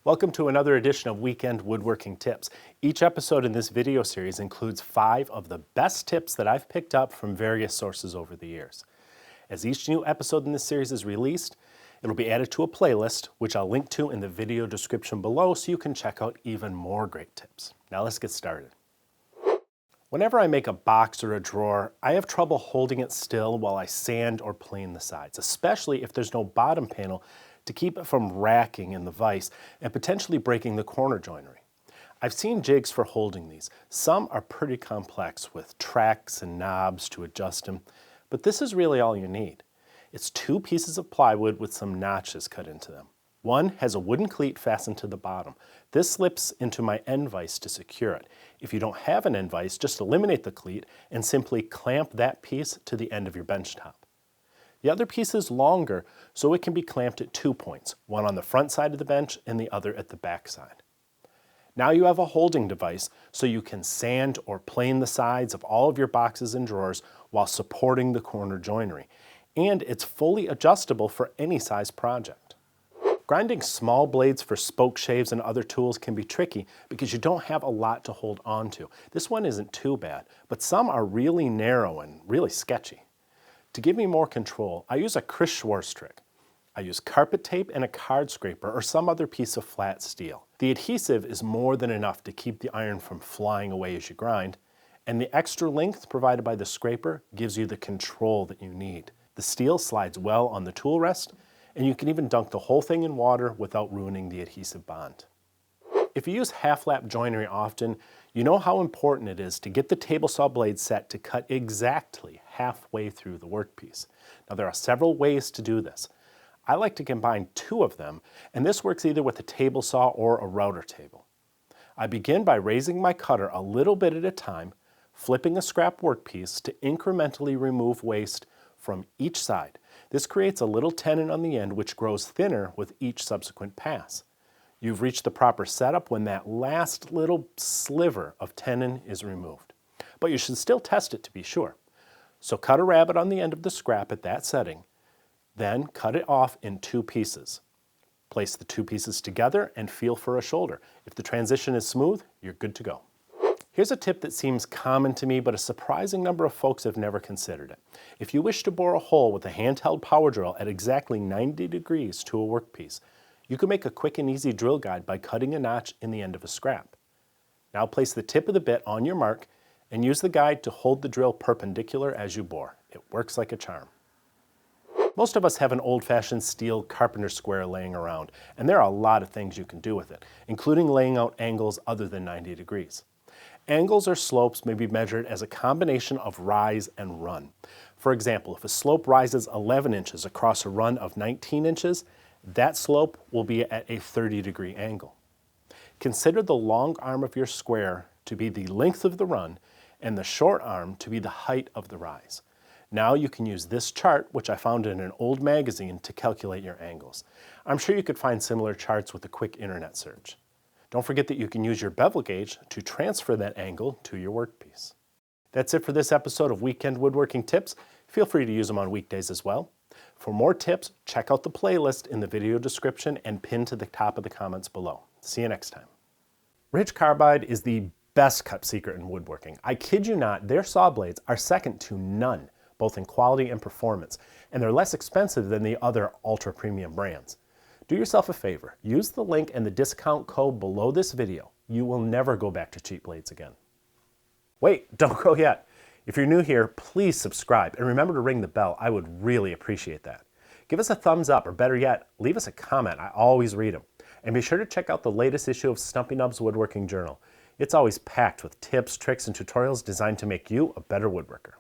Welcome to another edition of Weekend Woodworking Tips. Each episode in this video series includes 5 of the best tips that I've picked up from various sources over the years. As each new episode in this series is released, it'll be added to a playlist, which I'll link to in the video description below so you can check out even more great tips. Now let's get started. Whenever I make a box or a drawer, I have trouble holding it still while I sand or plane the sides, especially if there's no bottom panel to keep it from racking in the vise and potentially breaking the corner joinery. I've seen jigs for holding these. Some are pretty complex with tracks and knobs to adjust them, but this is really all you need. It's 2 pieces of plywood with some notches cut into them. One has a wooden cleat fastened to the bottom. This slips into my end vise to secure it. If you don't have an end vise, just eliminate the cleat and simply clamp that piece to the end of your bench top. The other piece is longer, so it can be clamped at 2 points, one on the front side of the bench and the other at the back side. Now you have a holding device so you can sand or plane the sides of all of your boxes and drawers while supporting the corner joinery. And it's fully adjustable for any size project. Grinding small blades for spoke shaves and other tools can be tricky because you don't have a lot to hold on to. This one isn't too bad, but some are really narrow and really sketchy. To give me more control, I use a Chris Schwarz trick. I use carpet tape and a card scraper or some other piece of flat steel. The adhesive is more than enough to keep the iron from flying away as you grind, and the extra length provided by the scraper gives you the control that you need. The steel slides well on the tool rest, and you can even dunk the whole thing in water without ruining the adhesive bond. If you use half-lap joinery often, you know how important it is to get the table saw blade set to cut exactly halfway through the workpiece. Now there are several ways to do this. I like to combine 2 of them, and this works either with a table saw or a router table. I begin by raising my cutter a little bit at a time, flipping a scrap workpiece to incrementally remove waste from each side. This creates a little tenon on the end which grows thinner with each subsequent pass. You've reached the proper setup when that last little sliver of tenon is removed. But you should still test it to be sure. So cut a rabbet on the end of the scrap at that setting, then cut it off in 2 pieces. Place the 2 pieces together and feel for a shoulder. If the transition is smooth, you're good to go. Here's a tip that seems common to me, but a surprising number of folks have never considered it. If you wish to bore a hole with a handheld power drill at exactly 90 degrees to a workpiece, you can make a quick and easy drill guide by cutting a notch in the end of a scrap. Now place the tip of the bit on your mark and use the guide to hold the drill perpendicular as you bore. It works like a charm. Most of us have an old-fashioned steel carpenter square laying around, and there are a lot of things you can do with it, including laying out angles other than 90 degrees. Angles or slopes may be measured as a combination of rise and run. For example, if a slope rises 11 inches across a run of 19 inches, that slope will be at a 30-degree angle. Consider the long arm of your square to be the length of the run and the short arm to be the height of the rise. Now you can use this chart, which I found in an old magazine, to calculate your angles. I'm sure you could find similar charts with a quick internet search. Don't forget that you can use your bevel gauge to transfer that angle to your workpiece. That's it for this episode of Weekend Woodworking Tips. Feel free to use them on weekdays as well. For more tips, check out the playlist in the video description and pinned to the top of the comments below. See you next time. Ridge Carbide is the best kept secret in woodworking. I kid you not, their saw blades are second to none, both in quality and performance, and they're less expensive than the other ultra-premium brands. Do yourself a favor, use the link and the discount code below this video. You will never go back to cheap blades again. Wait, don't go yet. If you're new here, please subscribe and remember to ring the bell. I would really appreciate that. Give us a thumbs up, or better yet, leave us a comment. I always read them. And be sure to check out the latest issue of Stumpy Nubs Woodworking Journal. It's always packed with tips, tricks, and tutorials designed to make you a better woodworker.